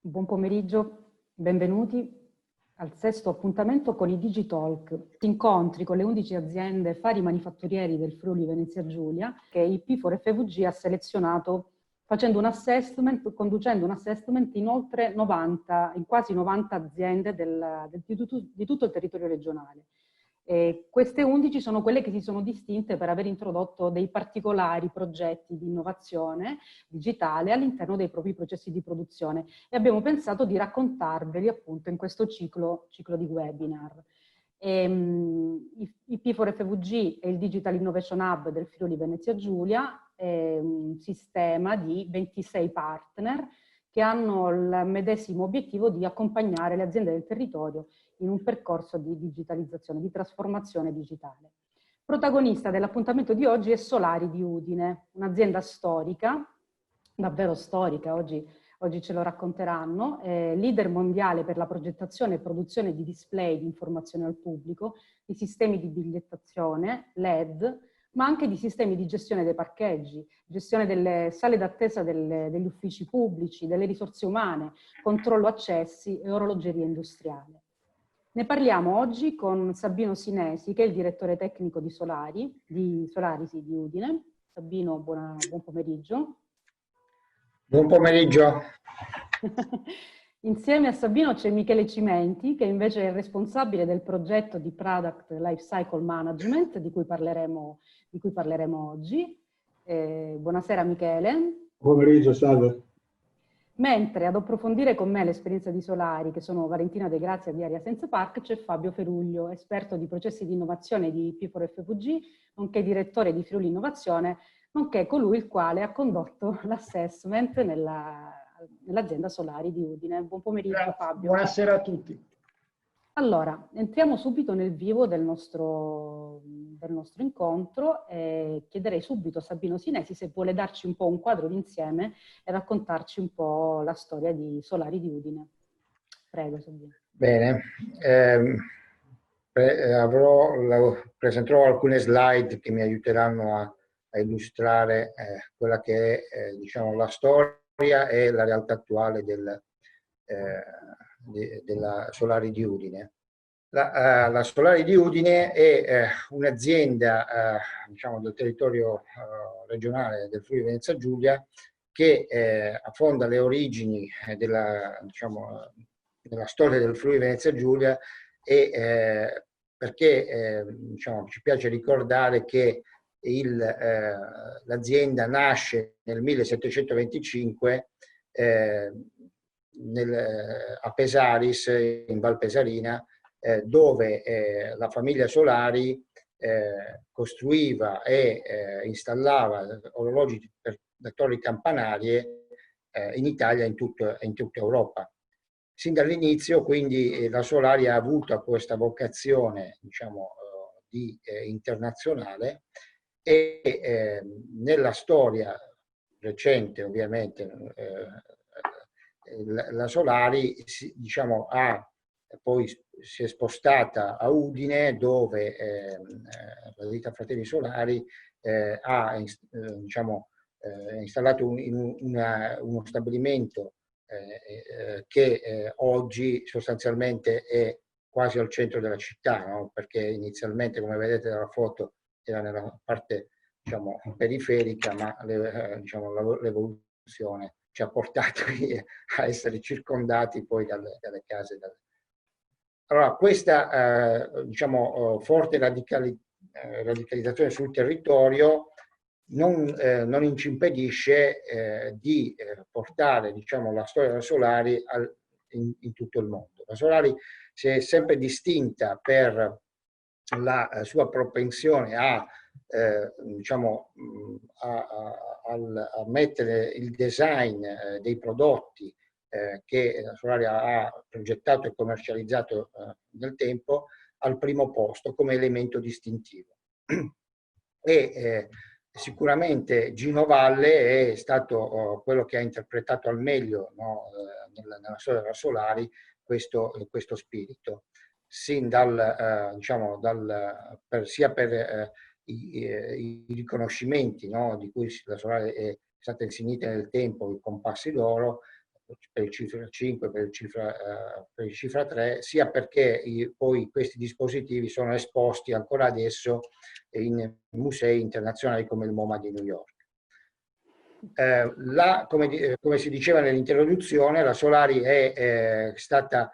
Buon pomeriggio, benvenuti al sesto appuntamento con i Digitalk, incontri con le 11 aziende fari manifatturieri del Friuli Venezia Giulia che il P4FVG ha selezionato facendo un assessment, conducendo un assessment in oltre 90, in quasi 90 aziende di tutto il territorio regionale. Queste 11 sono quelle che si sono distinte per aver introdotto dei particolari progetti di innovazione digitale all'interno dei propri processi di produzione e abbiamo pensato di raccontarveli appunto in questo ciclo di webinar. Il P4FVG è il Digital Innovation Hub del Friuli Venezia Giulia, è un sistema di 26 partner che hanno il medesimo obiettivo di accompagnare le aziende del territorio in un percorso di digitalizzazione, di trasformazione digitale. Protagonista dell'appuntamento di oggi è Solari di Udine, un'azienda storica, davvero storica, oggi ce lo racconteranno, leader mondiale per la progettazione e produzione di display di informazione al pubblico, di sistemi di bigliettazione, LED, ma anche di sistemi di gestione dei parcheggi, gestione delle sale d'attesa degli uffici pubblici, delle risorse umane, controllo accessi e orologeria industriale. Ne parliamo oggi con Sabino Sinesi, che è il direttore tecnico di Solari di Udine. Sabino, buon pomeriggio. Buon pomeriggio. Insieme a Sabino c'è Michele Cimenti, che invece è il responsabile del progetto di Product Lifecycle Management, di cui parleremo oggi. Buonasera Michele. Buon pomeriggio, salve. Mentre ad approfondire con me l'esperienza di Solari, che sono Valentina De Grazia di Aria Senza Park, c'è Fabio Feruglio, esperto di processi di innovazione di P4FVG, nonché direttore di Friuli Innovazione, nonché colui il quale ha condotto l'assessment nell'azienda Solari di Udine. Buon pomeriggio Fabio. Buonasera a tutti. Allora, entriamo subito nel vivo del nostro incontro e chiederei subito a Sabino Sinesi se vuole darci un po' un quadro d'insieme e raccontarci un po' la storia di Solari di Udine. Prego Sabino. Bene, presenterò alcune slide che mi aiuteranno a illustrare quella che è diciamo, la storia e la realtà attuale della Solari di Udine. La Solari di Udine è un'azienda diciamo, del territorio regionale del Friuli Venezia Giulia che affonda le origini della storia del Friuli Venezia Giulia e perché diciamo, ci piace ricordare che l'azienda nasce nel 1725 a Pesaris, in Val Pesarina, dove la famiglia Solari costruiva e installava orologi da torri campanarie in Italia e in tutta Europa. Sin dall'inizio, quindi, la Solari ha avuto questa vocazione, diciamo, internazionale e nella storia recente, ovviamente, la Solari, diciamo, poi si è spostata a Udine, dove la ditta Fratelli Solari ha diciamo, installato uno stabilimento che oggi sostanzialmente è quasi al centro della città, no? Perché inizialmente, come vedete dalla foto, era nella parte diciamo, periferica, ma diciamo, l'evoluzione ci ha portato a essere circondati poi dalle case. Allora, questa diciamo, forte radicalizzazione sul territorio non ci impedisce di portare diciamo, la storia della Solari in tutto il mondo. La Solari si è sempre distinta per la sua propensione diciamo, a mettere il design dei prodotti che la Solari ha progettato e commercializzato nel tempo al primo posto come elemento distintivo. E sicuramente Gino Valle è stato quello che ha interpretato al meglio, no, nella storia della Solari questo spirito, sin diciamo, sia per i riconoscimenti, no, di cui la Solari è stata insignita nel tempo, i compassi d'oro, per il cifra 5, per il cifra 3, sia perché poi questi dispositivi sono esposti ancora adesso in musei internazionali come il MoMA di New York. Come si diceva nell'introduzione, la Solari è stata,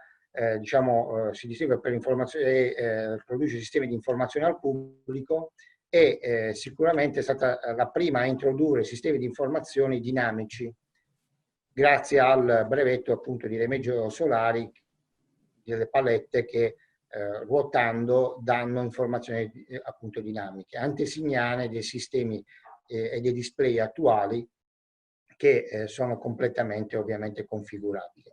si distingue per informazione, produce sistemi di informazione al pubblico e sicuramente è stata la prima a introdurre sistemi di informazioni dinamici grazie al brevetto appunto di Remigio Solari, delle palette che ruotando danno informazioni appunto dinamiche, antesignane dei sistemi e dei display attuali che sono completamente ovviamente configurabili.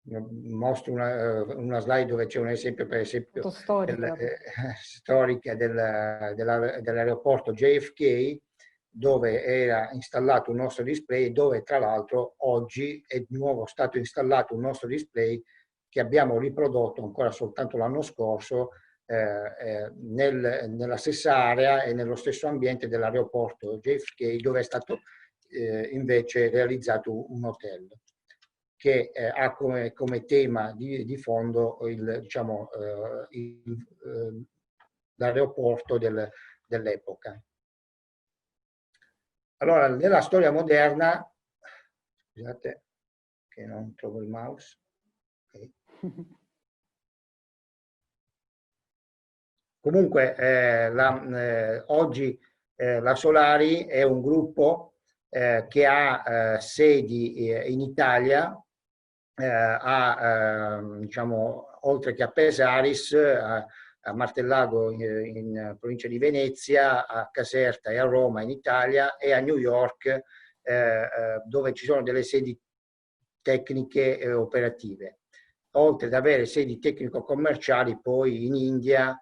Mostro una slide dove c'è un esempio, per esempio, storica dell'aeroporto JFK, dove era installato un nostro display, dove tra l'altro oggi è di nuovo stato installato un nostro display che abbiamo riprodotto ancora soltanto l'anno scorso nella stessa area e nello stesso ambiente dell'aeroporto JFK, dove è stato invece realizzato un hotel che ha come tema di fondo l'aeroporto dell'epoca. Allora, nella storia moderna, scusate che non trovo il mouse. Okay. Comunque, oggi la Solari è un gruppo che ha sedi in Italia, oltre che a Pesaris, a Martellago in provincia di Venezia, a Caserta e a Roma in Italia e a New York, dove ci sono delle sedi tecniche operative, oltre ad avere sedi tecnico-commerciali poi in India,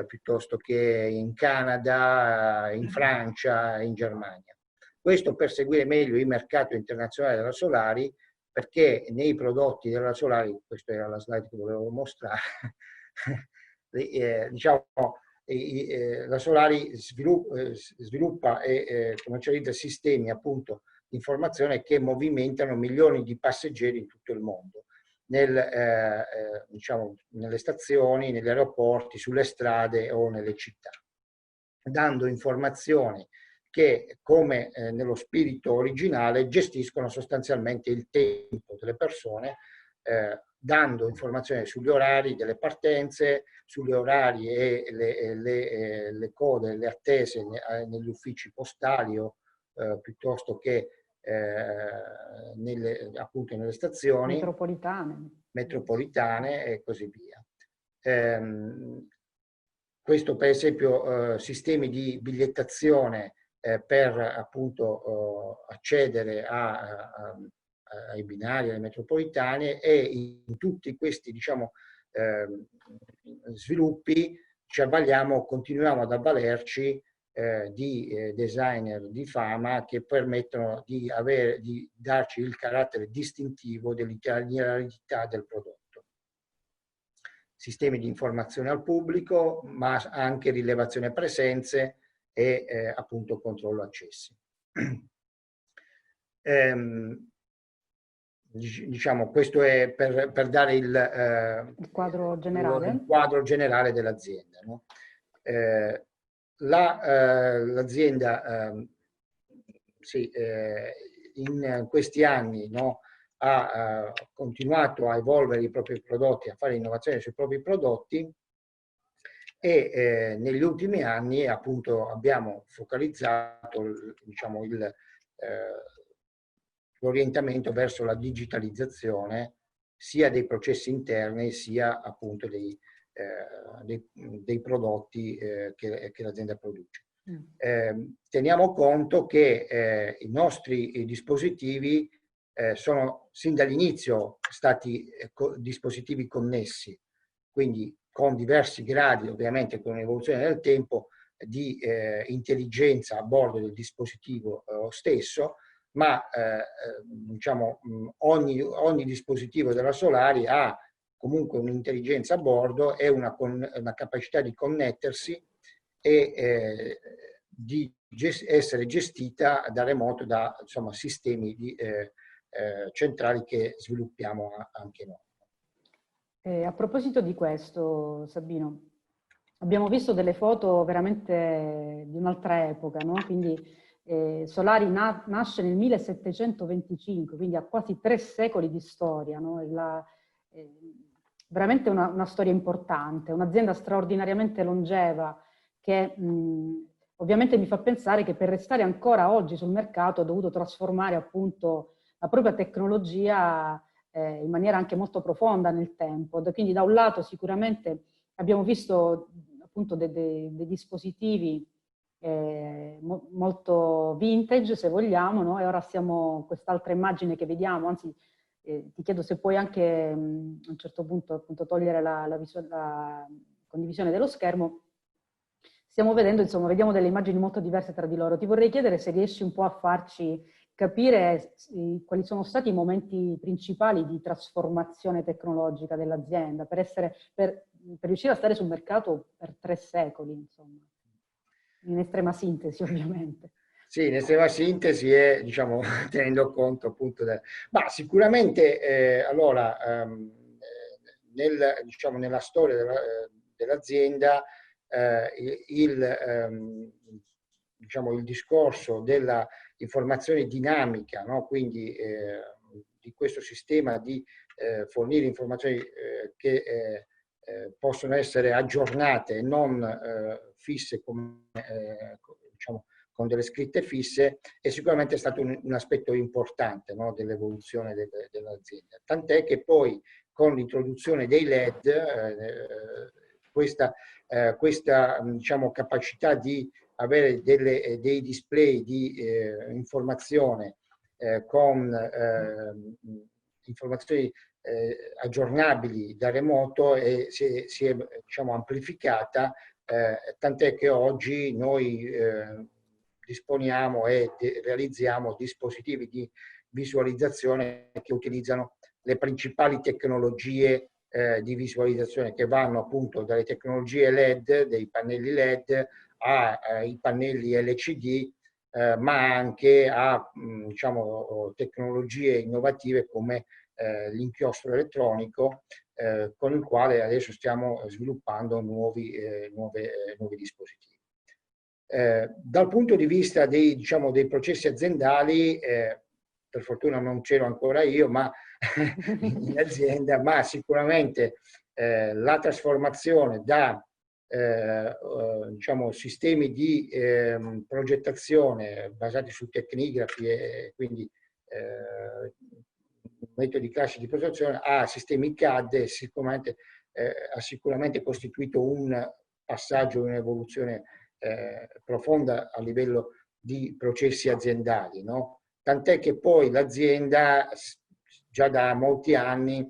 piuttosto che in Canada, in Francia, in Germania. Questo per seguire meglio il mercato internazionale della Solari, perché nei prodotti della Solari, questa era la slide che volevo mostrare, la Solari sviluppa e commercializza sistemi appunto di informazione che movimentano milioni di passeggeri in tutto il mondo, nelle stazioni, negli aeroporti, sulle strade o nelle città, dando informazioni che, come nello spirito originale, gestiscono sostanzialmente il tempo delle persone, dando informazioni sugli orari delle partenze, sugli orari e le code, le attese negli uffici postali o piuttosto che appunto nelle stazioni metropolitane e così via. Questo per esempio sistemi di bigliettazione per appunto accedere ai binari, alle metropolitane, e in tutti questi sviluppi continuiamo ad avvalerci di designer di fama che permettono di darci il carattere distintivo dell'italianità del prodotto. Sistemi di informazione al pubblico, ma anche rilevazione presenze e appunto controllo accessi. Questo è per dare il quadro generale dell'azienda, no? L'azienda in questi anni, no, ha continuato a evolvere i propri prodotti, a fare innovazione sui propri prodotti, e negli ultimi anni appunto abbiamo focalizzato l'orientamento verso la digitalizzazione sia dei processi interni sia appunto dei prodotti che l'azienda produce. Teniamo conto che i nostri dispositivi sono sin dall'inizio stati dispositivi connessi, quindi con diversi gradi, ovviamente con l'evoluzione del tempo, di intelligenza a bordo del dispositivo stesso, ma ogni dispositivo della Solari ha comunque un'intelligenza a bordo e una capacità di connettersi e di essere gestita da remoto da insomma, sistemi centrali che sviluppiamo anche noi. A proposito di questo, Sabino, abbiamo visto delle foto veramente di un'altra epoca, no? Quindi Solari nasce nel 1725, quindi ha quasi 3 secoli di storia, no? Veramente una storia importante, un'azienda straordinariamente longeva che ovviamente mi fa pensare che per restare ancora oggi sul mercato ha dovuto trasformare appunto la propria tecnologia in maniera anche molto profonda nel tempo. Quindi da un lato sicuramente abbiamo visto appunto dei dispositivi molto vintage, se vogliamo, no? E ora siamo, quest'altra immagine che vediamo, anzi ti chiedo se puoi anche a un certo punto appunto togliere la condivisione dello schermo. Stiamo vedendo, insomma, vediamo delle immagini molto diverse tra di loro. Ti vorrei chiedere se riesci un po' a farci capire quali sono stati i momenti principali di trasformazione tecnologica dell'azienda per riuscire a stare sul mercato per 3 secoli, insomma. In estrema sintesi, ovviamente. Sì, in estrema sintesi e diciamo tenendo conto appunto ma sicuramente allora diciamo, nella storia dell'azienda diciamo, il discorso della informazione dinamica, no? Quindi di questo sistema di fornire informazioni che possono essere aggiornate e non fisse come diciamo, con delle scritte fisse, è sicuramente stato un aspetto importante, no, dell'evoluzione dell'azienda. Tant'è che poi con l'introduzione dei LED, questa diciamo, capacità di avere dei display di informazione con informazioni aggiornabili da remoto si è diciamo, amplificata, tant'è che oggi noi disponiamo e realizziamo dispositivi di visualizzazione che utilizzano le principali tecnologie di visualizzazione, che vanno appunto dalle tecnologie LED, dei pannelli LED, ai pannelli LCD, ma anche a diciamo, tecnologie innovative come l'inchiostro elettronico, con il quale adesso stiamo sviluppando nuovi dispositivi. Dal punto di vista diciamo, dei processi aziendali, per fortuna non c'ero ancora io ma in azienda, ma sicuramente la trasformazione da diciamo, sistemi di progettazione basati su tecnigrafi e quindi metodi classici di progettazione a sistemi CAD ha sicuramente costituito un passaggio, un'evoluzione profonda a livello di processi aziendali, no? Tant'è che poi l'azienda già da molti anni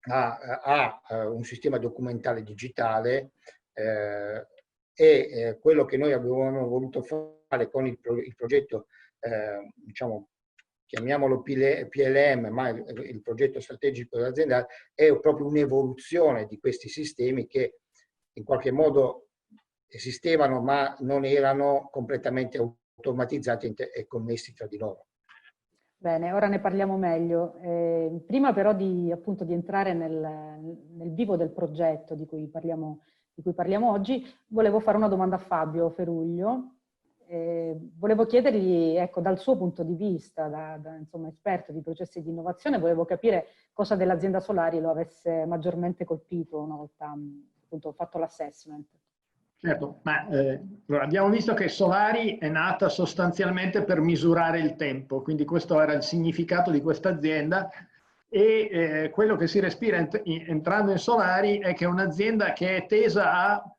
ha un sistema documentale digitale e quello che noi avevamo voluto fare con il progetto, diciamo, chiamiamolo PLM, ma il progetto strategico dell'azienda è proprio un'evoluzione di questi sistemi che in qualche modo esistevano ma non erano completamente automatizzati e connessi tra di loro. Bene, ora ne parliamo meglio. Prima però appunto di entrare nel vivo del progetto di cui parliamo oggi, volevo fare una domanda a Fabio Feruglio. Volevo chiedergli, ecco, dal suo punto di vista, da insomma, esperto di processi di innovazione, volevo capire cosa dell'azienda Solari lo avesse maggiormente colpito una volta appunto fatto l'assessment. Certo, ma abbiamo visto che Solari è nata sostanzialmente per misurare il tempo, quindi questo era il significato di questa azienda e quello che si respira entrando in Solari è che è un'azienda che è tesa a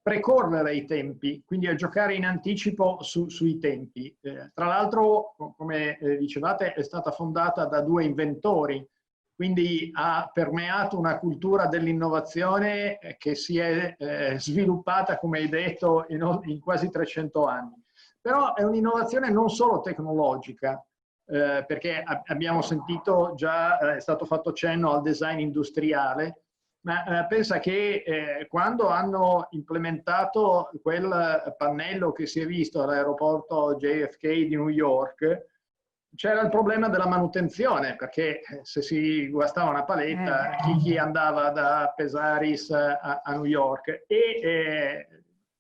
precorrere i tempi, quindi a giocare in anticipo sui tempi. Tra l'altro, come dicevate, è stata fondata da 2 inventori, quindi ha permeato una cultura dell'innovazione che si è sviluppata, come hai detto, in quasi 300 anni. Però è un'innovazione non solo tecnologica, perché abbiamo sentito già, è stato fatto cenno al design industriale, Ma pensa che quando hanno implementato quel pannello che si è visto all'aeroporto JFK di New York, c'era il problema della manutenzione, perché se si guastava una paletta, chi andava da Pesaris a New York? E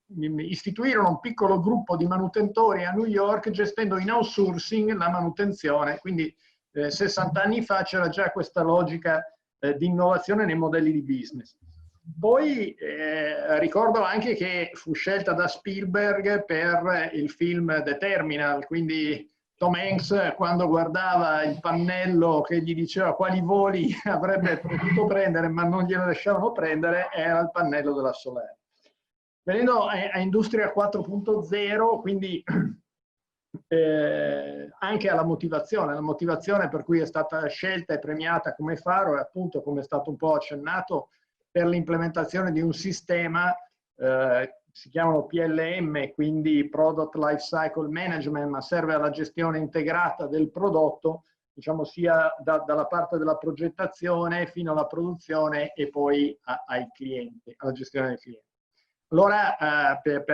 istituirono un piccolo gruppo di manutentori a New York gestendo in outsourcing la manutenzione. Quindi 60 anni fa c'era già questa logica di innovazione nei modelli di business. Poi ricordo anche che fu scelta da Spielberg per il film The Terminal, quindi Tom Hanks, quando guardava il pannello che gli diceva quali voli avrebbe potuto prendere ma non glielo lasciavano prendere, era il pannello della Solaire. Venendo a Industria 4.0, quindi anche alla motivazione. La motivazione per cui è stata scelta e premiata come faro è appunto, come è stato un po' accennato, per l'implementazione di un sistema, si chiamano PLM, quindi Product Life Cycle Management, ma serve alla gestione integrata del prodotto, diciamo sia dalla parte della progettazione fino alla produzione e poi ai clienti, alla gestione del cliente. Allora, per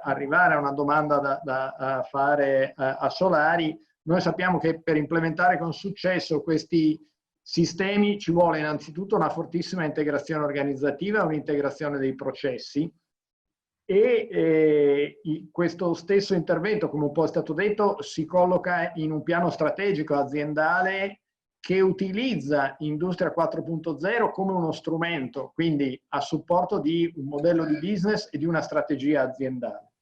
arrivare a una domanda da fare a Solari, noi sappiamo che per implementare con successo questi sistemi ci vuole innanzitutto una fortissima integrazione organizzativa, un'integrazione dei processi, e questo stesso intervento, come un po' è stato detto, si colloca in un piano strategico aziendale che utilizza Industria 4.0 come uno strumento, quindi a supporto di un modello di business e di una strategia aziendale.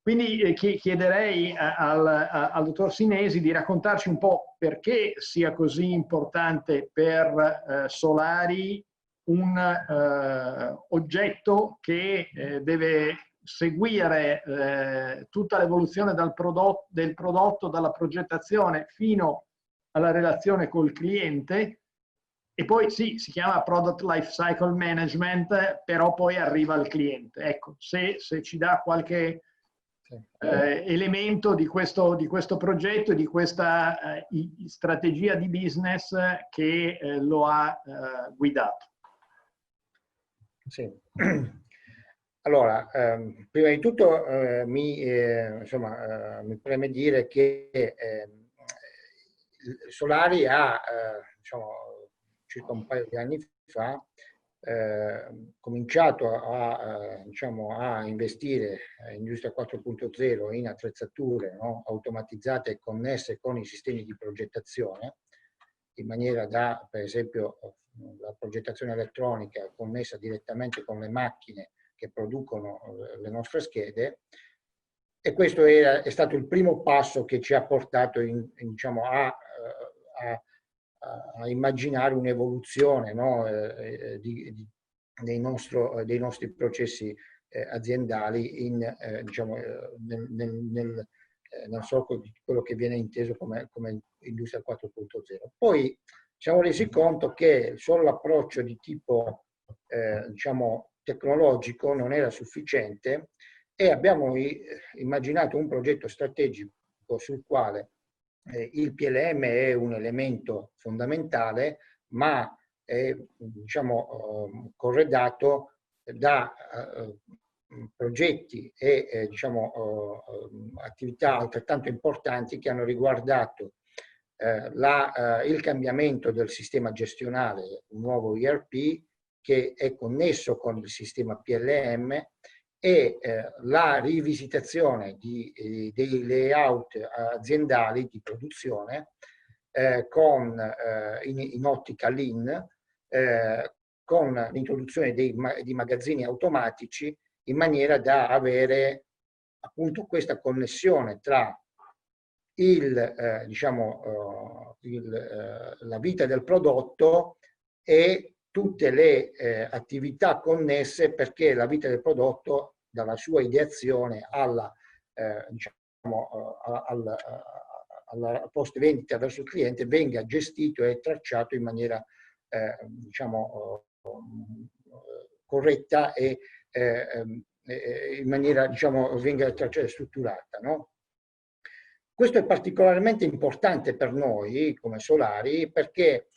Quindi chiederei al dottor Sinesi di raccontarci un po' perché sia così importante per Solari un oggetto che deve seguire tutta l'evoluzione del prodotto, dalla progettazione fino alla relazione col cliente, e poi sì, si chiama Product Life Cycle Management, però poi arriva al cliente. Ecco, se ci dà qualche elemento di questo progetto e di questa strategia di business che lo ha guidato. Sì. Allora, prima di tutto mi preme dire che Solari ha, diciamo, circa un paio di anni fa, cominciato a investire in Industria 4.0 in attrezzature, no, automatizzate e connesse con i sistemi di progettazione, in maniera da, per esempio, la progettazione elettronica connessa direttamente con le macchine che producono le nostre schede. E questo è stato il primo passo che ci ha portato diciamo, a immaginare un'evoluzione, no, dei nostri processi aziendali diciamo, nel solco di quello che viene inteso come Industria 4.0. Poi ci siamo resi conto che solo l'approccio di tipo diciamo, tecnologico non era sufficiente, e abbiamo immaginato un progetto strategico sul quale il PLM è un elemento fondamentale, ma è, diciamo, corredato da progetti e diciamo, attività altrettanto importanti che hanno riguardato il cambiamento del sistema gestionale, un nuovo ERP che è connesso con il sistema PLM, e la rivisitazione dei layout aziendali di produzione in ottica Lean, con l'introduzione di magazzini automatici, in maniera da avere appunto questa connessione tra diciamo, la vita del prodotto e tutte le attività connesse, perché la vita del prodotto, dalla sua ideazione alla post vendita verso il cliente, venga gestito e tracciato in maniera diciamo, corretta e in maniera, diciamo, venga tracciata e strutturata, no? Questo è particolarmente importante per noi come Solari, perché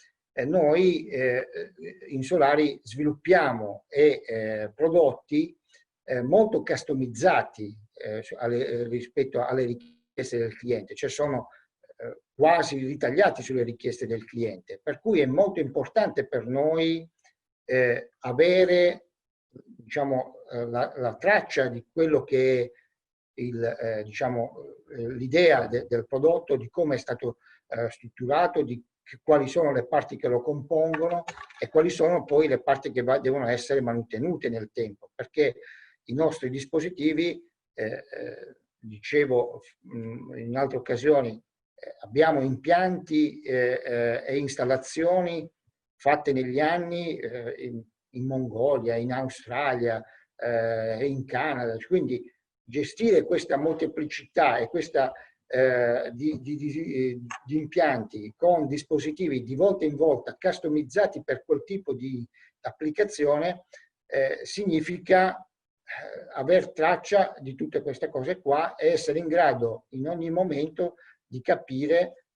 noi in Solari sviluppiamo prodotti molto customizzati rispetto alle richieste del cliente, cioè sono quasi ritagliati sulle richieste del cliente, per cui è molto importante per noi avere, diciamo, la traccia di quello che è l'idea del prodotto, di come è stato strutturato, di quali sono le parti che lo compongono e quali sono poi le parti che devono essere mantenute nel tempo, perché i nostri dispositivi, dicevo in altre occasioni, abbiamo impianti e installazioni fatte negli anni in Mongolia, in Australia e in Canada, quindi gestire questa molteplicità e questa di impianti con dispositivi di volta in volta customizzati per quel tipo di applicazione significa aver traccia di tutte queste cose qua e essere in grado in ogni momento di capire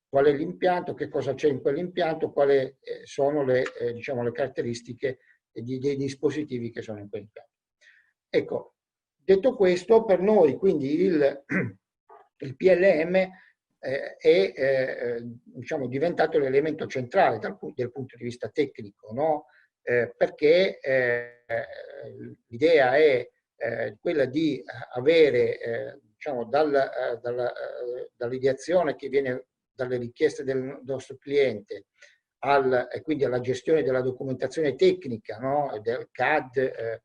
qual è l'impianto, che cosa c'è in quell'impianto, quali sono diciamo, le caratteristiche dei dispositivi che sono in quell'impianto. Ecco, detto questo, per noi quindi il PLM è diciamo, diventato l'elemento centrale dal punto di vista tecnico, no? Perché l'idea è quella di avere diciamo, dall'ideazione che viene dalle richieste del nostro cliente e quindi alla gestione della documentazione tecnica, no? Del CAD,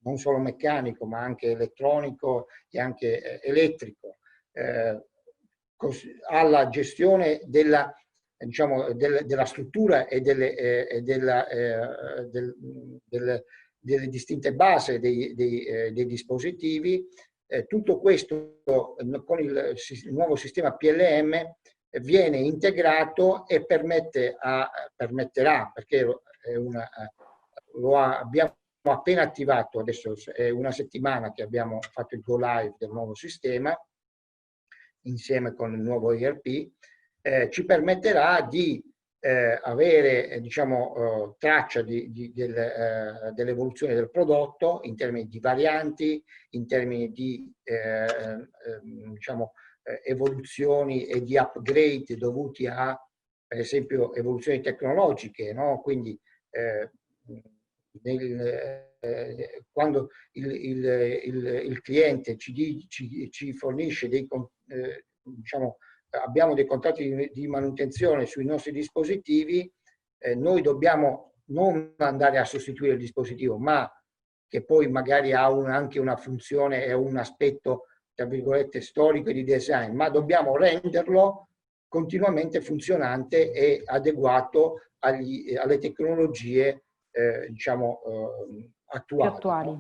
non solo meccanico ma anche elettronico e anche elettrico, alla gestione della, diciamo, della struttura e delle distinte basi dei dispositivi. Tutto questo con il nuovo sistema PLM viene integrato e permetterà, perché abbiamo appena attivato, adesso è una settimana che abbiamo fatto il go live del nuovo sistema insieme con il nuovo ERP, ci permetterà di avere diciamo, traccia dell'evoluzione del prodotto in termini di varianti, in termini di diciamo, evoluzioni e di upgrade dovuti a, per esempio, evoluzioni tecnologiche, no? Quindi quando il cliente ci fornisce diciamo, abbiamo dei contratti di manutenzione sui nostri dispositivi, noi dobbiamo non andare a sostituire il dispositivo, ma che poi magari ha anche una funzione e un aspetto, tra virgolette, storico e di design, ma dobbiamo renderlo continuamente funzionante e adeguato alle tecnologie diciamo attuali.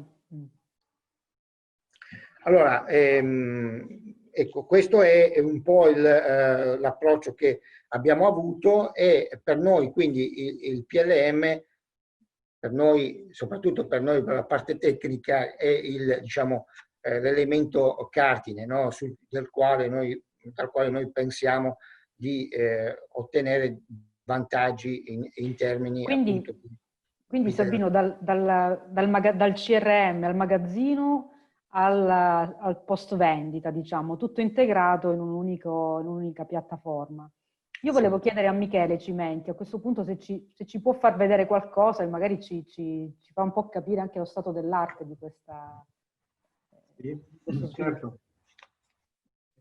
Allora, ecco, questo è un po' l'approccio che abbiamo avuto e per noi quindi il PLM, per noi, soprattutto per noi per la parte tecnica, è diciamo, l'elemento cardine, no? Dal quale noi pensiamo di ottenere vantaggi in termini appunto. Quindi Sabino, dal CRM al magazzino al post vendita, diciamo, tutto integrato in un'unica piattaforma. Io volevo chiedere a Michele Cimenti, a questo punto, se ci può far vedere qualcosa e magari ci fa un po' capire anche lo stato dell'arte di questa... Sì, certo.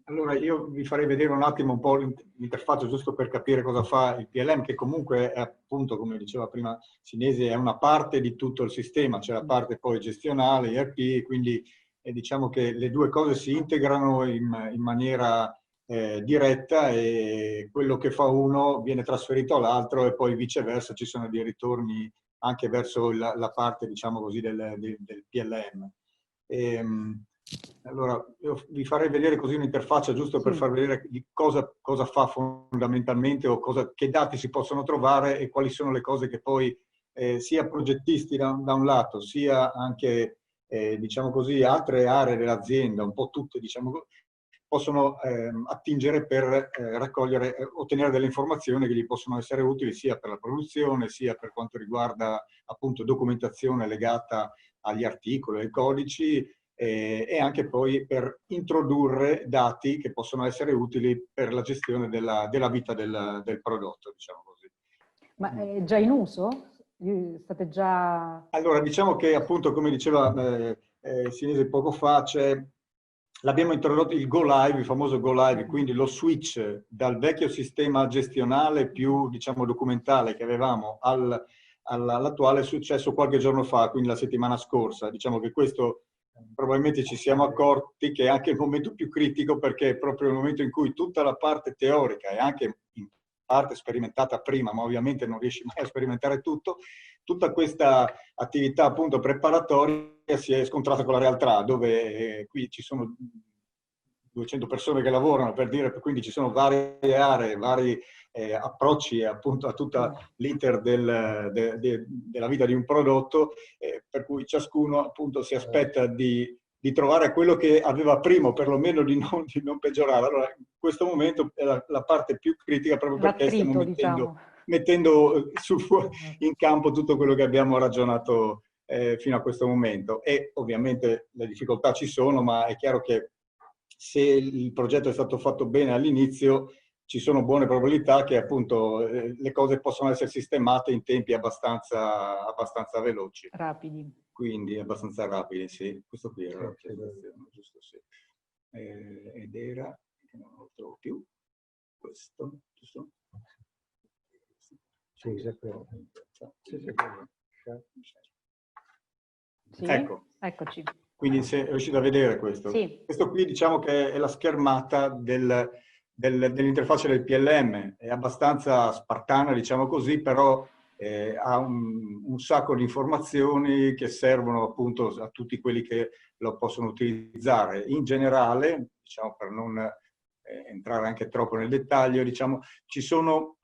Allora io vi farei vedere un attimo un po' l'interfaccia giusto per capire cosa fa il PLM, che comunque è appunto, come diceva prima Sinesi, è una parte di tutto il sistema, c'è la parte poi gestionale, ERP, quindi diciamo che le due cose si integrano in maniera diretta e quello che fa uno viene trasferito all'altro e poi viceversa ci sono dei ritorni anche verso la parte, diciamo così, del PLM. Allora, io vi farei vedere così un'interfaccia giusto per far vedere di cosa fa fondamentalmente o che dati si possono trovare e quali sono le cose che poi sia progettisti da un lato, sia anche diciamo così altre aree dell'azienda, un po' tutte, diciamo, possono attingere per ottenere delle informazioni che gli possono essere utili sia per la produzione, sia per quanto riguarda appunto documentazione legata agli articoli, ai codici, e anche poi per introdurre dati che possono essere utili per la gestione della vita del prodotto, diciamo così. Ma è già in uso? State già... Allora, diciamo che appunto, come diceva Sinise poco fa, l'abbiamo introdotto il Go Live, il famoso Go Live, quindi lo switch dal vecchio sistema gestionale più, diciamo, documentale che avevamo all'attuale è successo qualche giorno fa, quindi la settimana scorsa. Diciamo che questo probabilmente ci siamo accorti che è anche il momento più critico, perché è proprio il momento in cui tutta la parte teorica e anche in parte sperimentata prima, ma ovviamente non riesci mai a sperimentare tutto, tutta questa attività appunto preparatoria si è scontrata con la realtà, dove qui ci sono 200 persone che lavorano, per dire, quindi ci sono varie aree, vari approcci appunto a tutta l'iter della vita di un prodotto, per cui ciascuno appunto si aspetta di trovare quello che aveva prima, o perlomeno di non peggiorare. Allora, in questo momento è la parte più critica, proprio perché stiamo mettendo in campo tutto quello che abbiamo ragionato fino a questo momento. E ovviamente le difficoltà ci sono, ma è chiaro che se il progetto è stato fatto bene all'inizio, ci sono buone probabilità che appunto le cose possano essere sistemate in tempi abbastanza veloci. Rapidi. Quindi abbastanza rapidi, sì. Questo qui era la presentazione, giusto? Sì. Ed era, che non lo trovo più, questo, giusto? Sì, esattamente. Sì, ecco. Eccoci. Quindi se riuscite a vedere questo. Sì. Questo qui diciamo che è la schermata dell'interfaccia del PLM. È abbastanza spartana, diciamo così, però ha un sacco di informazioni che servono appunto a tutti quelli che lo possono utilizzare. In generale, diciamo, per non entrare anche troppo nel dettaglio, diciamo, ci sono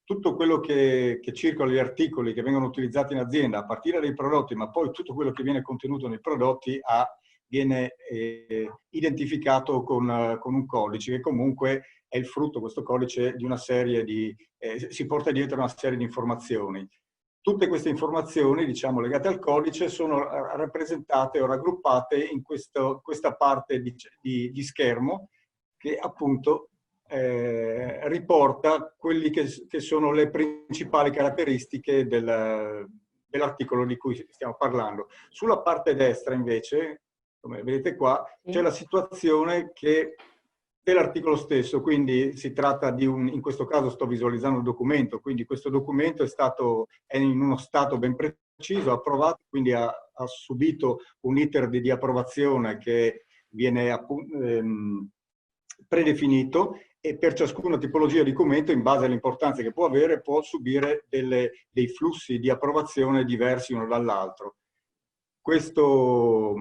tutto quello che circola, gli articoli che vengono utilizzati in azienda, a partire dai prodotti, ma poi tutto quello che viene contenuto nei prodotti viene identificato con un codice, che comunque è il frutto, questo codice, di una serie si porta dietro una serie di informazioni. Tutte queste informazioni, diciamo, legate al codice sono rappresentate o raggruppate in questa parte di schermo che appunto riporta quelli che sono le principali caratteristiche dell'articolo di cui stiamo parlando. Sulla parte destra invece, come vedete qua, c'è la situazione dell'articolo stesso, quindi si tratta in questo caso sto visualizzando il documento, quindi questo documento è in uno stato ben preciso, approvato, quindi ha subito un iter di approvazione che viene predefinito, e per ciascuna tipologia di documento, in base alle che può avere, può subire dei flussi di approvazione diversi uno dall'altro. Questo,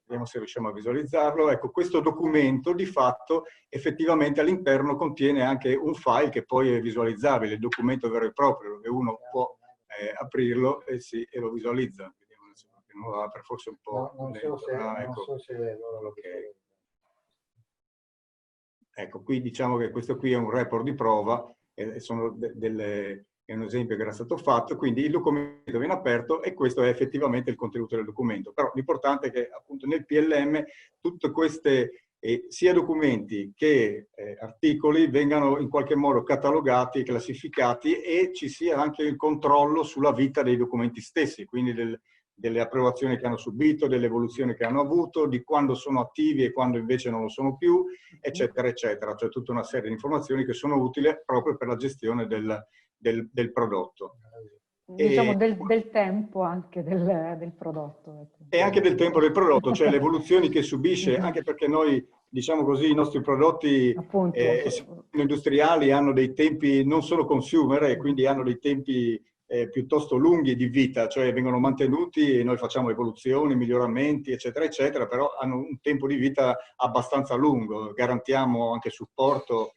vediamo se riusciamo a visualizzarlo, ecco, questo documento di fatto effettivamente all'interno contiene anche un file che poi è visualizzabile, il documento vero e proprio, dove uno può aprirlo e lo visualizza. Vediamo se non va per forse un po'. No, non so se loro lo okay. Ecco, qui diciamo che questo qui è un report di prova, è un esempio che era stato fatto, quindi il documento viene aperto e questo è effettivamente il contenuto del documento. Però l'importante è che appunto nel PLM tutte queste, sia documenti che articoli, vengano in qualche modo catalogati, classificati, e ci sia anche il controllo sulla vita dei documenti stessi, quindi delle approvazioni che hanno subito, delle evoluzioni che hanno avuto, di quando sono attivi e quando invece non lo sono più, eccetera, eccetera. Cioè tutta una serie di informazioni che sono utili proprio per la gestione del prodotto. Diciamo del tempo anche del prodotto. E anche del tempo del prodotto, cioè le evoluzioni che subisce, anche perché noi, diciamo così, i nostri prodotti industriali hanno dei tempi non solo consumer, e quindi hanno dei tempi piuttosto lunghi di vita, cioè vengono mantenuti e noi facciamo evoluzioni, miglioramenti, eccetera, eccetera, però hanno un tempo di vita abbastanza lungo, garantiamo anche supporto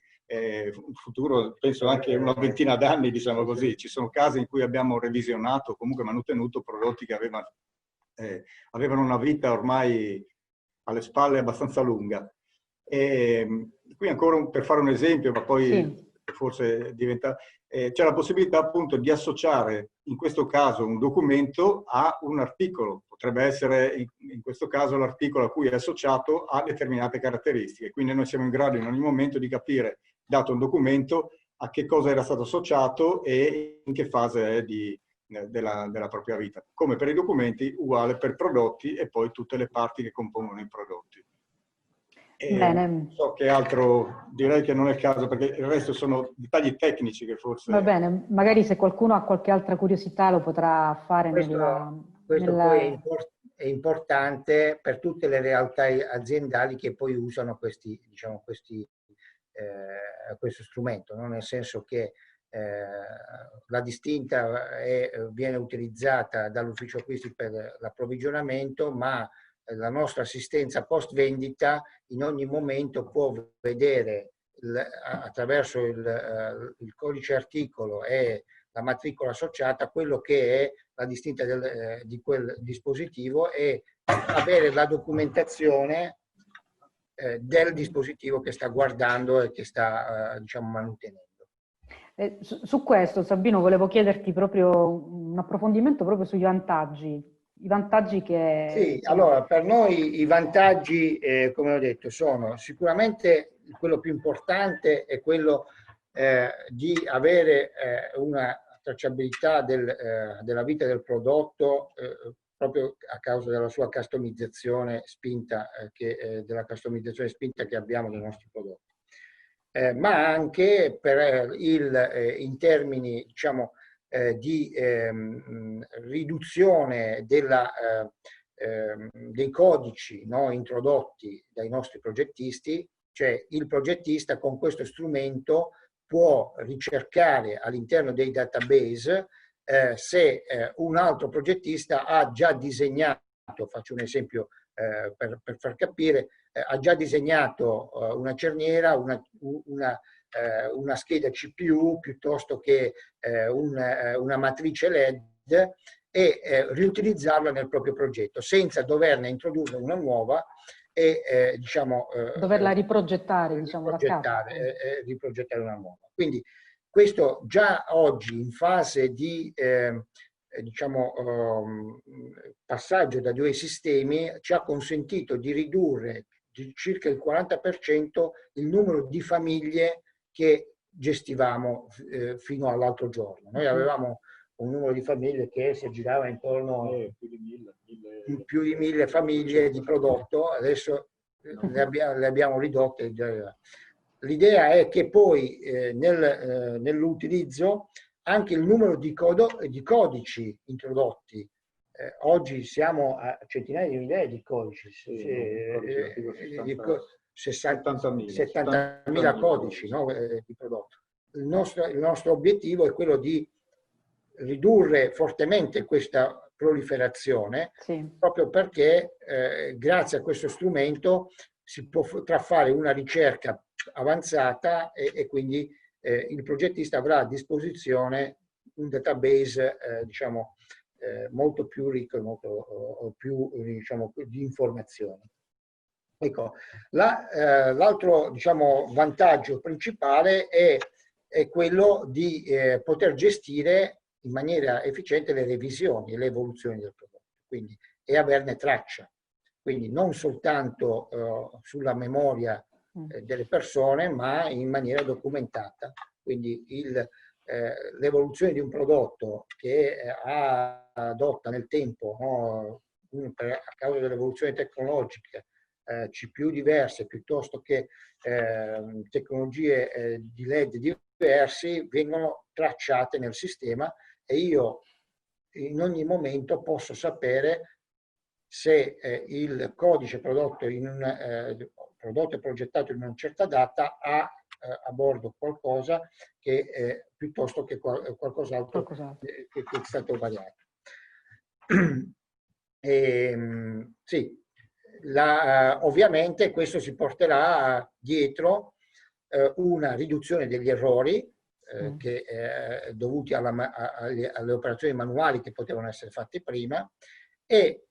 futuro, penso anche una ventina d'anni, diciamo così. Ci sono casi in cui abbiamo revisionato, comunque manutenuto prodotti che avevano una vita ormai alle spalle abbastanza lunga. E qui ancora per fare un esempio, ma poi Sì. forse diventa... c'è la possibilità appunto di associare in questo caso un documento a un articolo. Potrebbe essere in questo caso l'articolo a cui è associato a determinate caratteristiche. Quindi noi siamo in grado in ogni momento di capire, dato un documento, a che cosa era stato associato e in che fase è della propria vita. Come per i documenti, uguale per prodotti e poi tutte le parti che compongono i prodotti. Bene. So che altro, direi che non è il caso, perché il resto sono dettagli tecnici che forse... Va bene, magari se qualcuno ha qualche altra curiosità lo potrà fare questo poi è importante per tutte le realtà aziendali che poi usano questo strumento, no? Nel senso che la distinta viene utilizzata dall'ufficio acquisti per l'approvvigionamento, ma la nostra assistenza post vendita in ogni momento può vedere attraverso il codice articolo e la matricola associata quello che è la distinta di quel dispositivo e avere la documentazione del dispositivo che sta guardando e che sta diciamo manutenendo. Su questo, Sabino, volevo chiederti proprio un approfondimento proprio sugli vantaggi. I vantaggi che... Sì, allora per noi i vantaggi, come ho detto, sono sicuramente quello più importante è quello di avere una tracciabilità della vita del prodotto proprio a causa della sua customizzazione spinta, della customizzazione spinta che abbiamo nei nostri prodotti. Ma anche in termini, diciamo, di riduzione dei codici, no, introdotti dai nostri progettisti, cioè il progettista con questo strumento può ricercare all'interno dei database se un altro progettista ha già disegnato, faccio un esempio per far capire, ha già disegnato una cerniera, una scheda CPU piuttosto che una matrice LED e riutilizzarla nel proprio progetto senza doverne introdurre una nuova e diciamo doverla riprogettare, diciamo, riprogettare una nuova. Quindi questo già oggi in fase di diciamo passaggio da due sistemi ci ha consentito di ridurre di circa il 40% il numero di famiglie che gestivamo fino all'altro giorno. Noi avevamo un numero di famiglie che si aggirava intorno a più di 1000 famiglie di prodotto, adesso le abbiamo ridotte. L'idea è che poi nell'utilizzo anche il numero di codici introdotti, oggi siamo a centinaia di migliaia di codici, 70.000 codici, no, di prodotto. Il nostro obiettivo è quello di ridurre fortemente questa proliferazione, sì, proprio perché grazie a questo strumento si potrà fare una ricerca avanzata e quindi il progettista avrà a disposizione un database diciamo molto più ricco e molto più diciamo di informazioni. Ecco, l'altro diciamo vantaggio principale è quello di poter gestire in maniera efficiente le revisioni e le evoluzioni del prodotto, quindi, e averne traccia, quindi non soltanto sulla memoria delle persone, ma in maniera documentata. Quindi l'evoluzione di un prodotto che adotta nel tempo, no, a causa dell'evoluzione tecnologica, CPU diverse piuttosto che tecnologie di LED diversi, vengono tracciate nel sistema e io in ogni momento posso sapere se il codice prodotto prodotto e progettato in una certa data ha a bordo qualcosa che piuttosto che qualcos'altro che è stato variato. Sì, ovviamente questo si porterà dietro una riduzione degli errori dovuti alle operazioni manuali che potevano essere fatte prima e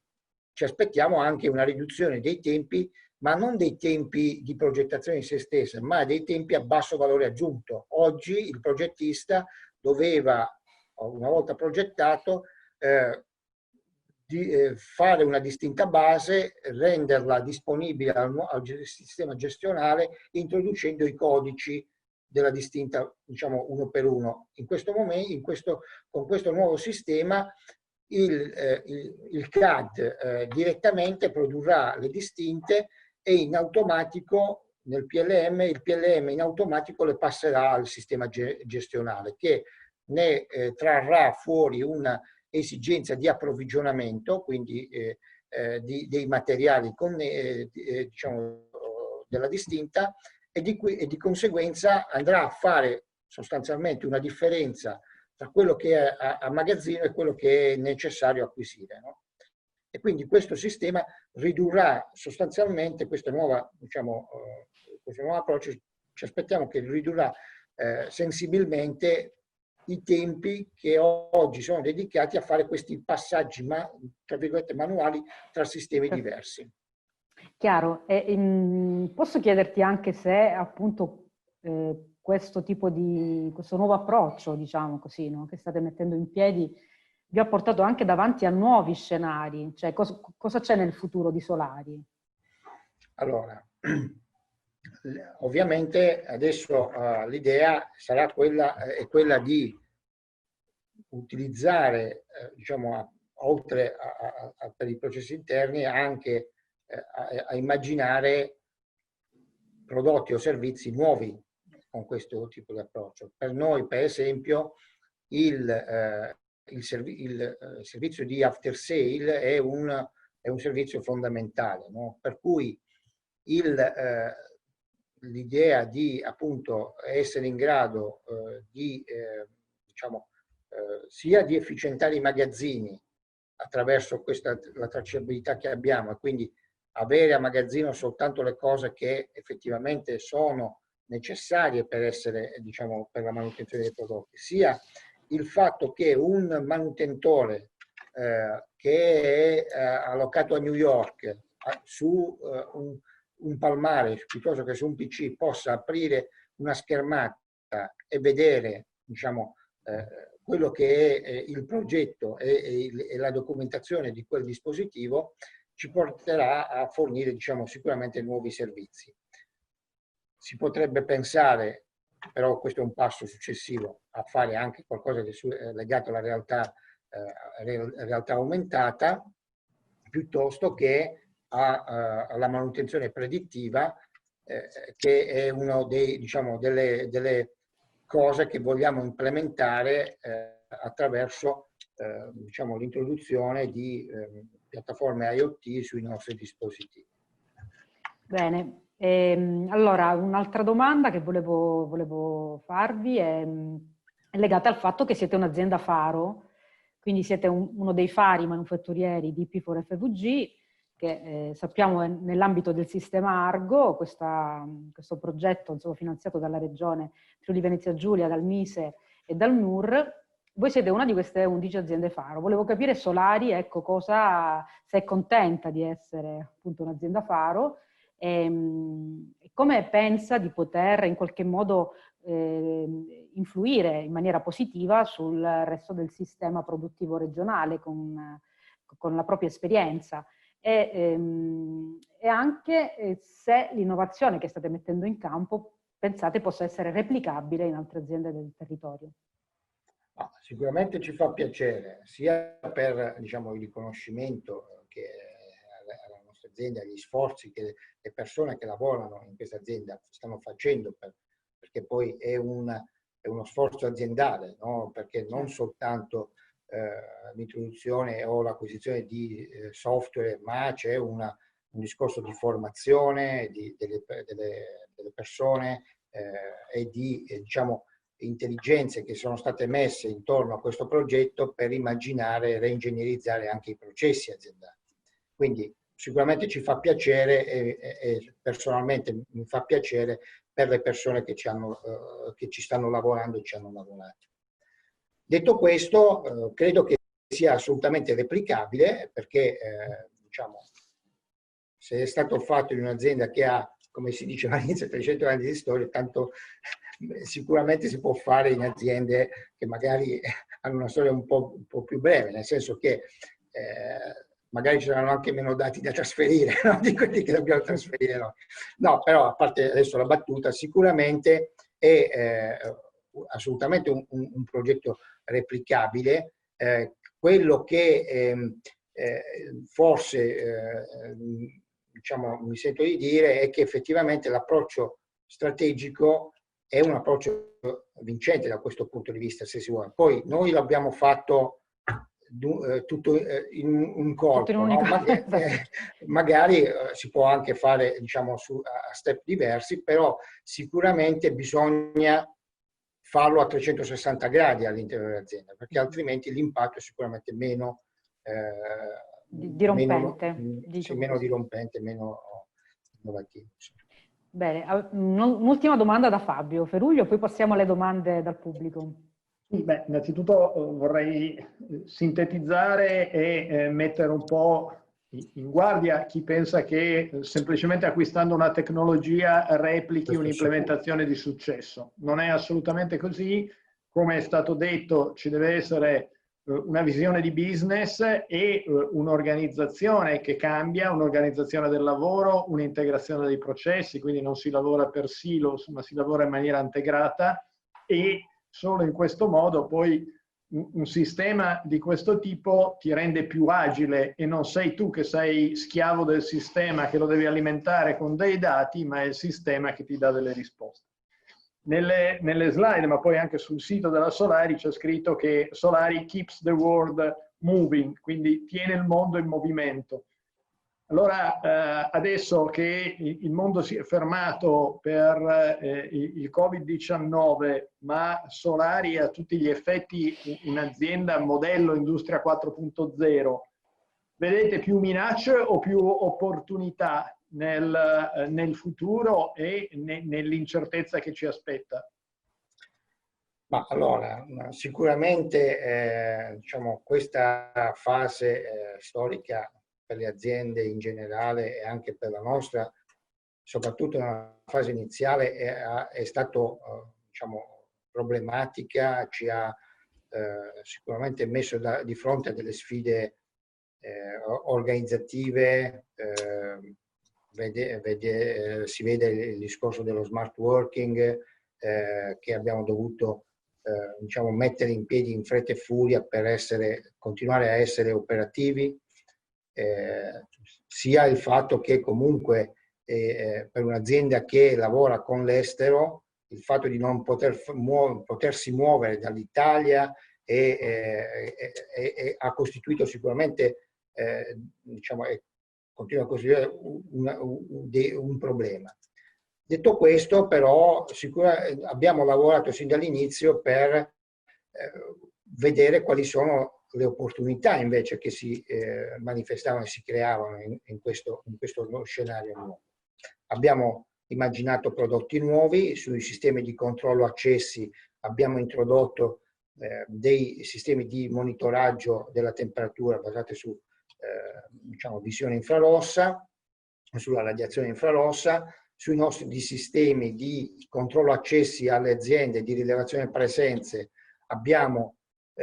ci aspettiamo anche una riduzione dei tempi, ma non dei tempi di progettazione in se stessa, ma dei tempi a basso valore aggiunto. Oggi il progettista doveva, una volta progettato, fare una distinta base, renderla disponibile al sistema gestionale, introducendo i codici della distinta, diciamo, uno per uno. In questo momento, con questo nuovo sistema, il CAD direttamente produrrà le distinte e in automatico nel PLM, il PLM in automatico le passerà al sistema gestionale, che ne trarrà fuori una esigenza di approvvigionamento, quindi dei materiali diciamo, della distinta, e di conseguenza andrà a fare sostanzialmente una differenza tra quello che è a magazzino e quello che è necessario acquisire, no? E quindi questo sistema ridurrà sostanzialmente questo nuovo approccio, ci aspettiamo che ridurrà sensibilmente i tempi che oggi sono dedicati a fare questi passaggi, tra virgolette, manuali tra sistemi diversi. Chiaro. Posso chiederti anche se appunto questo nuovo approccio, diciamo così, no, che state mettendo in piedi, vi ha portato anche davanti a nuovi scenari, cioè cosa c'è nel futuro di Solari? Allora, ovviamente adesso l'idea sarà quella di utilizzare, diciamo, oltre per i processi interni, anche a immaginare prodotti o servizi nuovi con questo tipo di approccio. Per noi, per esempio, il servizio di after sale è un servizio fondamentale, no? Per cui l'idea di appunto essere in grado di diciamo, sia di efficientare i magazzini attraverso la tracciabilità che abbiamo, e quindi avere a magazzino soltanto le cose che effettivamente sono necessarie per essere, diciamo, per la manutenzione dei prodotti, sia il fatto che un manutentore che è allocato a New York su un palmare piuttosto che su un PC possa aprire una schermata e vedere, diciamo, quello che è il progetto e la documentazione di quel dispositivo, ci porterà a fornire, diciamo, sicuramente nuovi servizi. Si potrebbe pensare, però questo è un passo successivo, a fare anche qualcosa che è legato alla realtà aumentata, piuttosto che alla manutenzione predittiva, che è una delle cose che vogliamo implementare attraverso diciamo, l'introduzione di piattaforme IoT sui nostri dispositivi. Bene. Allora, un'altra domanda che volevo farvi è legata al fatto che siete un'azienda faro, quindi siete uno dei fari manufatturieri di P4FVG, che sappiamo è nell'ambito del sistema Argo, questo progetto, insomma, finanziato dalla Regione Friuli Venezia Giulia, dal Mise e dal NUR. Voi siete una di queste 11 aziende faro. Volevo capire, Solari, ecco, se è contenta di essere appunto un'azienda faro, e come pensa di poter in qualche modo influire in maniera positiva sul resto del sistema produttivo regionale con la propria esperienza, e anche se l'innovazione che state mettendo in campo pensate possa essere replicabile in altre aziende del territorio. Sicuramente ci fa piacere, sia per, diciamo, il riconoscimento che alla nostra azienda, gli sforzi che le persone che lavorano in questa azienda stanno facendo, perché poi è uno sforzo aziendale, no? Perché non soltanto l'introduzione o l'acquisizione di software, ma c'è un discorso di formazione delle persone e di diciamo, intelligenze che sono state messe intorno a questo progetto per immaginare e reingegnerizzare anche i processi aziendali. Quindi sicuramente ci fa piacere e personalmente mi fa piacere per le persone che ci stanno lavorando e ci hanno lavorato. Detto questo, credo che sia assolutamente replicabile, perché diciamo, se è stato fatto in un'azienda che ha, come si diceva all'inizio, 300 anni di storia, tanto sicuramente si può fare in aziende che magari hanno una storia un po' più breve, nel senso che magari ci saranno anche meno dati da trasferire, no? Di quelli che dobbiamo trasferire noi. No, però a parte adesso la battuta, sicuramente è assolutamente un progetto replicabile. Quello che forse diciamo, mi sento di dire è che effettivamente l'approccio strategico è un approccio vincente da questo punto di vista, se si vuole. Poi noi l'abbiamo fatto tutto in un colpo, no? Magari si può anche fare, diciamo, a step diversi, però sicuramente bisogna farlo a 360 gradi all'interno dell'azienda, perché altrimenti l'impatto è sicuramente meno dirompente, meno dirompente, meno innovativo. Bene, un'ultima domanda da Fabio Feruglio, poi passiamo alle domande dal pubblico. Beh, innanzitutto vorrei sintetizzare e mettere un po' in guardia chi pensa che semplicemente acquistando una tecnologia replichi un'implementazione di successo. Non è assolutamente così. Come è stato detto, ci deve essere una visione di business e un'organizzazione che cambia, un'organizzazione del lavoro, un'integrazione dei processi, quindi non si lavora per silos, ma si lavora in maniera integrata, e solo in questo modo poi un sistema di questo tipo ti rende più agile e non sei tu che sei schiavo del sistema che lo devi alimentare con dei dati, ma è il sistema che ti dà delle risposte. Nelle slide, ma poi anche sul sito della Solari, c'è scritto che Solari keeps the world moving, quindi tiene il mondo in movimento. Allora, adesso che il mondo si è fermato per il Covid-19, ma Solari è a tutti gli effetti un'azienda modello Industria 4.0, vedete più minacce o più opportunità nel futuro e nell'incertezza che ci aspetta? Ma allora, sicuramente diciamo, questa fase storica per le aziende in generale e anche per la nostra, soprattutto nella fase iniziale, è stato diciamo, problematica, ci ha sicuramente messo di fronte a delle sfide organizzative. Si vede il discorso dello smart working che abbiamo dovuto diciamo, mettere in piedi in fretta e furia per continuare a essere operativi, sia il fatto che comunque per un'azienda che lavora con l'estero, il fatto di non potersi muovere dall'Italia ha costituito sicuramente, diciamo, continua a costituire un problema. Detto questo, però, abbiamo lavorato sin dall'inizio per vedere quali sono le opportunità invece che si manifestavano e si creavano in questo scenario nuovo. Abbiamo immaginato prodotti nuovi, sui sistemi di controllo accessi abbiamo introdotto dei sistemi di monitoraggio della temperatura basati su diciamo, visione infrarossa, sulla radiazione infrarossa, sui nostri sistemi di controllo accessi alle aziende, di rilevazione presenze, abbiamo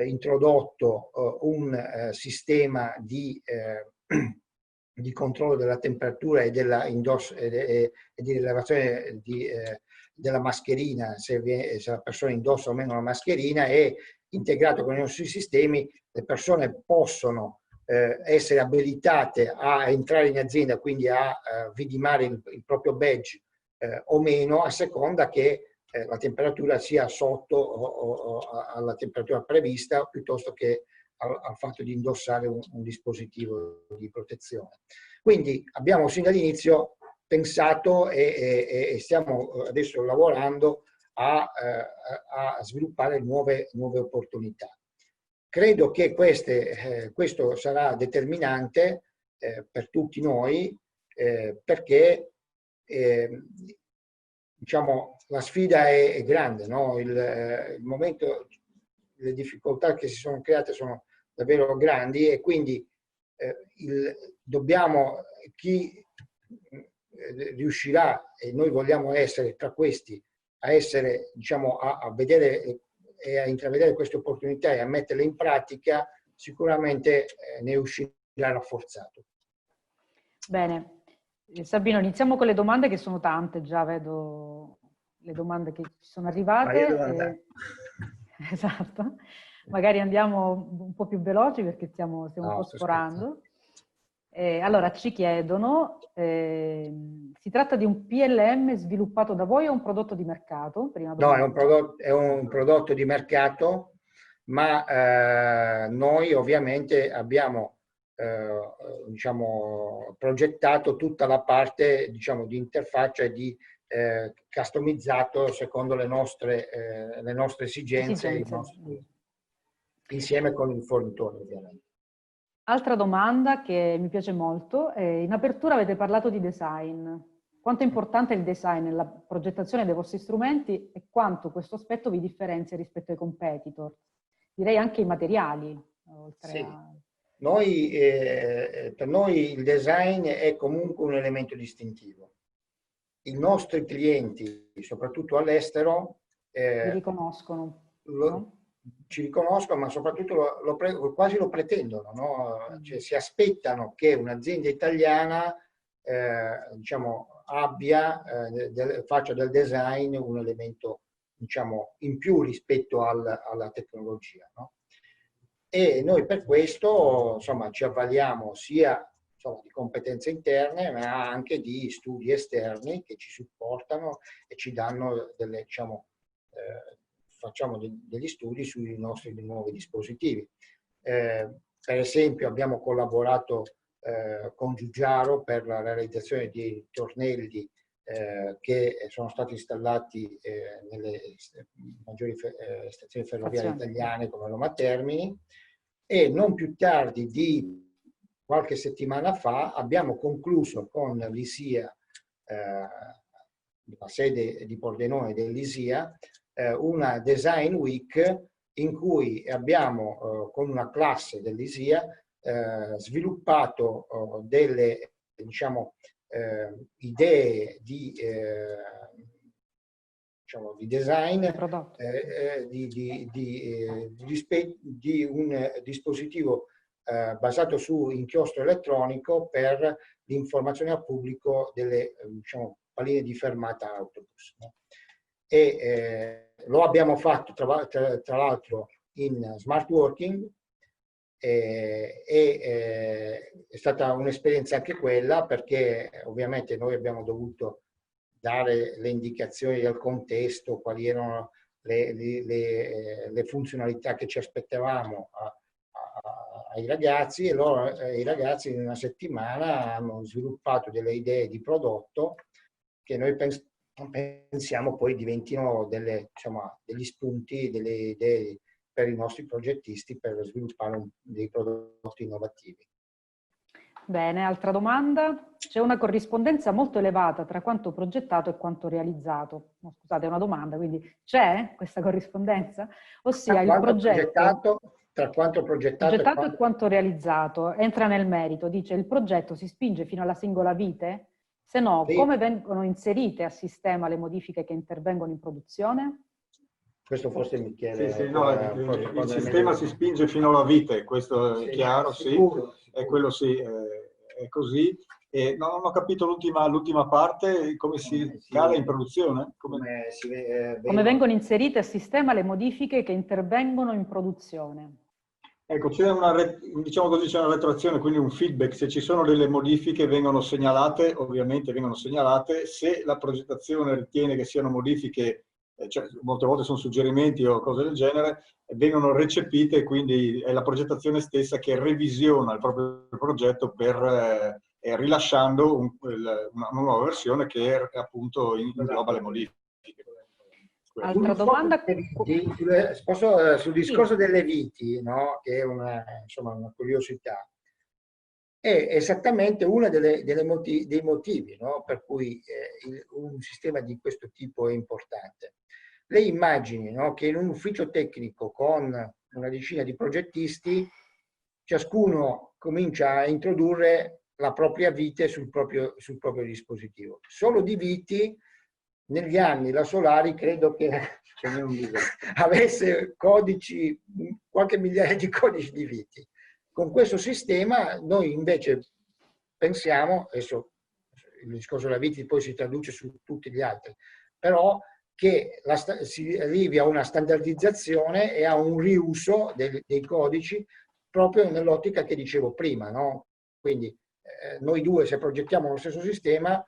introdotto un sistema di controllo della temperatura e di rilevazione della mascherina, se la persona indossa o meno la mascherina, e integrato con i nostri sistemi le persone possono essere abilitate a entrare in azienda, quindi a vidimare il proprio badge o meno, a seconda che la temperatura sia sotto o alla temperatura prevista, piuttosto che al fatto di indossare un dispositivo di protezione. Quindi abbiamo sin dall'inizio pensato e stiamo adesso lavorando a sviluppare nuove opportunità. Credo che questo sarà determinante per tutti noi perché diciamo, la sfida è grande, no? Il momento, le difficoltà che si sono create sono davvero grandi e quindi chi riuscirà, e noi vogliamo essere tra questi, a essere, diciamo, a vedere e a intravedere queste opportunità e a metterle in pratica, sicuramente ne uscirà rafforzato. Bene, Sabino, iniziamo con le domande, che sono tante, già vedo le domande che ci sono arrivate. Esatto, magari andiamo un po' più veloci perché stiamo un po' sforando. Allora, ci chiedono, si tratta di un PLM sviluppato da voi o un prodotto di mercato? No, è un prodotto di mercato, ma noi ovviamente abbiamo diciamo, progettato tutta la parte, diciamo, di interfaccia e di customizzato secondo le nostre esigenze. Insieme con il fornitore, ovviamente. Altra domanda che mi piace molto, in apertura avete parlato di design. Quanto è importante il design nella progettazione dei vostri strumenti e quanto questo aspetto vi differenzia rispetto ai competitor? Direi anche i materiali. Sì. Per noi il design è comunque un elemento distintivo. I nostri clienti, soprattutto all'estero, vi riconoscono. Ci riconoscono, ma soprattutto quasi lo pretendono, no? Cioè, si aspettano che un'azienda italiana diciamo, faccia del design un elemento, diciamo, in più rispetto alla tecnologia, no? E noi per questo, insomma, ci avvaliamo sia, insomma, di competenze interne, ma anche di studi esterni che ci supportano e ci danno delle, diciamo, facciamo degli studi sui nostri nuovi dispositivi. Per esempio abbiamo collaborato con Giugiaro per la realizzazione di tornelli che sono stati installati nelle maggiori stazioni ferroviarie italiane come Roma Termini, e non più tardi di qualche settimana fa abbiamo concluso con l'ISIA, la sede di Pordenone dell'ISIA, una Design Week in cui abbiamo con una classe dell'ISIA sviluppato delle, diciamo, idee di, diciamo, di design di un dispositivo basato su inchiostro elettronico per l'informazione al pubblico delle, diciamo, palline di fermata autobus, no? E lo abbiamo fatto tra l'altro in smart working, è stata un'esperienza anche quella, perché ovviamente noi abbiamo dovuto dare le indicazioni del contesto, quali erano le funzionalità che ci aspettavamo ai ragazzi, e loro, i ragazzi in una settimana hanno sviluppato delle idee di prodotto che noi pensiamo poi diventino diciamo, degli spunti, delle idee per i nostri progettisti per sviluppare dei prodotti innovativi. Bene, altra domanda. C'è una corrispondenza molto elevata tra quanto progettato e quanto realizzato. No, scusate, è una domanda, quindi c'è questa corrispondenza? Ossia il progetto... Tra quanto progettato e quanto realizzato. Entra nel merito, dice: il progetto si spinge fino alla singola vite? Se no, sì. Come vengono inserite a sistema le modifiche che intervengono in produzione? Questo forse mi chiede... Sì, no, il sistema si spinge fino alla vite, questo è chiaro, sicuro. È quello sì, è così. E non ho capito l'ultima parte, come si cala in produzione? Come vengono inserite a sistema le modifiche che intervengono in produzione? Ecco, c'è diciamo così, c'è una retroazione, quindi un feedback. Se ci sono delle modifiche vengono segnalate, ovviamente vengono segnalate. Se la progettazione ritiene che siano modifiche, cioè molte volte sono suggerimenti o cose del genere, vengono recepite, quindi è la progettazione stessa che revisiona il proprio progetto per rilasciando una nuova versione che appunto ingloba le modifiche. Altra domanda? Sul discorso delle viti, no? Che è insomma, una curiosità, è esattamente uno dei motivi, no? Per cui un sistema di questo tipo è importante. Lei immagini, no? Che in un ufficio tecnico con una decina di progettisti ciascuno comincia a introdurre la propria vite sul proprio dispositivo. Solo di viti, negli anni la Solari credo che avesse codici, qualche migliaia di codici di viti. Con questo sistema noi invece pensiamo, adesso il discorso della viti poi si traduce su tutti gli altri, però che si arrivi a una standardizzazione e a un riuso dei codici proprio nell'ottica che dicevo prima, no? Quindi noi due, se progettiamo lo stesso sistema,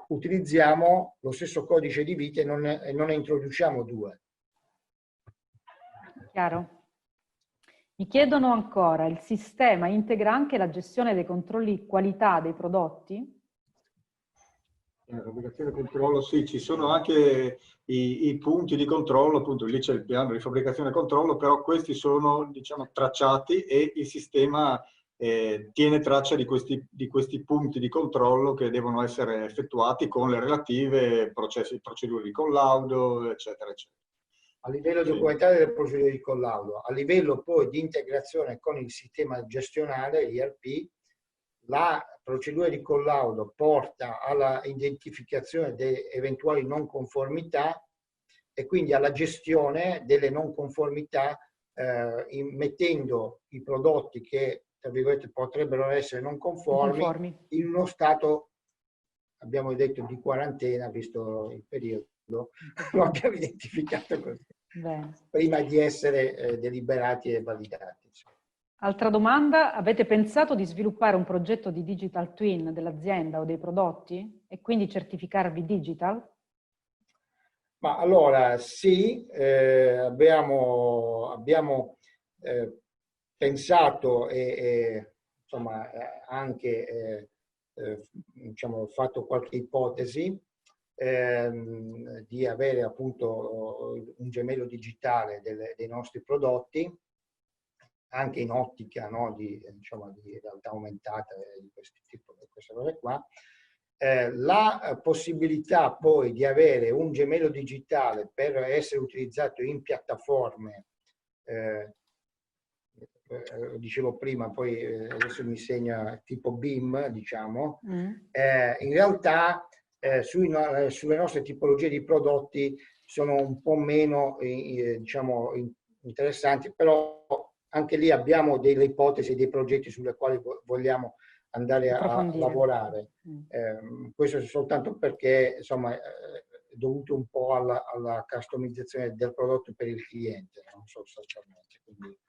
utilizziamo lo stesso codice di vite e non ne introduciamo due. Chiaro. Mi chiedono ancora, il sistema integra anche la gestione dei controlli qualità dei prodotti? Fabbricazione e controllo, sì, ci sono anche i punti di controllo, appunto lì c'è il piano di fabbricazione e controllo, però questi sono, diciamo, tracciati e il sistema tiene traccia di questi punti di controllo che devono essere effettuati con le relative procedure di collaudo, eccetera, eccetera. A livello documentario delle procedure di collaudo, a livello poi di integrazione con il sistema gestionale, l'ERP, la procedura di collaudo porta alla identificazione di eventuali non conformità e quindi alla gestione delle non conformità, mettendo i prodotti che, tra virgolette, potrebbero essere non conformi in uno stato, abbiamo detto, di quarantena, visto il periodo, lo abbiamo identificato così. Bene. Prima di essere deliberati e validati. Altra domanda, avete pensato di sviluppare un progetto di digital twin dell'azienda o dei prodotti e quindi certificarvi digital? Ma allora sì, abbiamo pensato e insomma anche diciamo, fatto qualche ipotesi di avere appunto un gemello digitale dei nostri prodotti, anche in ottica, no, diciamo, di realtà aumentata, di questo tipo, di queste cose qua. La possibilità poi di avere un gemello digitale per essere utilizzato in piattaforme, dicevo prima, poi adesso mi segna tipo BIM, diciamo, in realtà sulle nostre tipologie di prodotti sono un po' meno diciamo, interessanti, però anche lì abbiamo delle ipotesi, dei progetti sulle quali vogliamo andare a lavorare. Questo soltanto perché insomma è dovuto un po' alla customizzazione del prodotto per il cliente, non sostanzialmente. Quindi...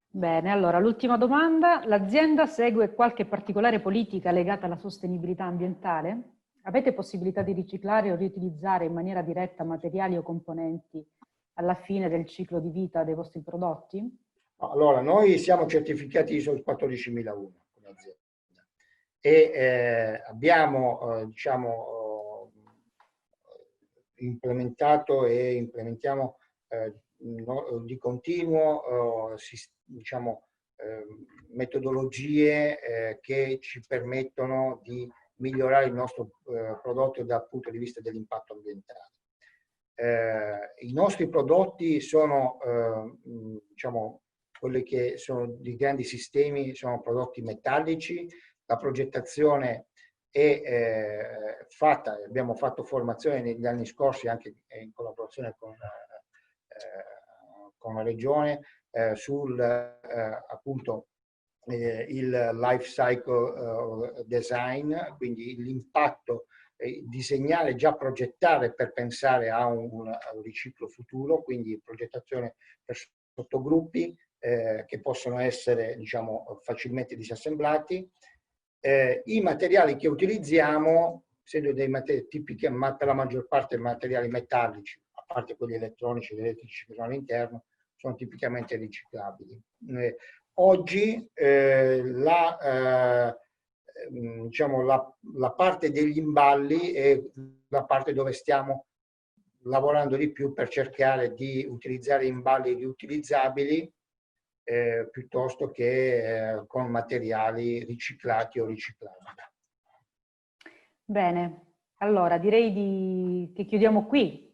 Bene, allora l'ultima domanda. L'azienda segue qualche particolare politica legata alla sostenibilità ambientale? Avete possibilità di riciclare o riutilizzare in maniera diretta materiali o componenti alla fine del ciclo di vita dei vostri prodotti? Allora, noi siamo certificati ISO 14001 come azienda e abbiamo diciamo, implementato e implementiamo di continuo diciamo, metodologie che ci permettono di migliorare il nostro prodotto dal punto di vista dell'impatto ambientale. I nostri prodotti sono, diciamo, quelli che sono di grandi sistemi, sono prodotti metallici, la progettazione è fatta, abbiamo fatto formazione negli anni scorsi anche in collaborazione con la Regione sul appunto il life cycle design, quindi l'impatto, disegnare, già progettare per pensare a un riciclo futuro, quindi progettazione per sottogruppi che possono essere, diciamo, facilmente disassemblati. I materiali che utilizziamo, essendo dei materiali tipici, ma per la maggior parte materiali metallici, a parte quelli elettronici ed elettrici che sono all'interno, sono tipicamente riciclabili. Oggi diciamo, la parte degli imballi è la parte dove stiamo lavorando di più per cercare di utilizzare imballi riutilizzabili piuttosto che con materiali riciclati o riciclabili. Bene, allora direi che chiudiamo qui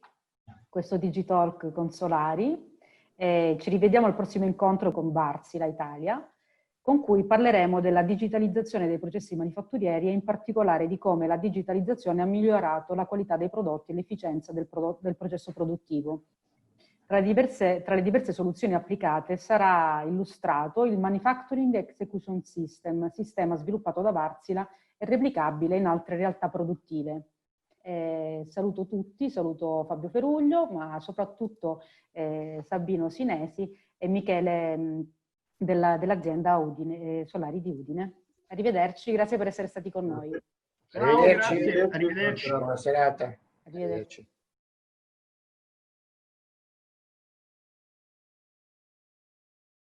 questo Digitalk con Solari. Ci rivediamo al prossimo incontro con Wärtsilä Italia. con cui parleremo della digitalizzazione dei processi manifatturieri e in particolare di come la digitalizzazione ha migliorato la qualità dei prodotti e l'efficienza del processo produttivo. Tra le diverse soluzioni applicate sarà illustrato il Manufacturing Execution System, sistema sviluppato da Wärtsilä e replicabile in altre realtà produttive. Saluto tutti, saluto Fabio Feruglio, ma soprattutto Sabino Sinesi e Michele dell'azienda Solari di Udine. Arrivederci, grazie per essere stati con noi. Ciao, grazie, arrivederci. Buona serata. Arrivederci.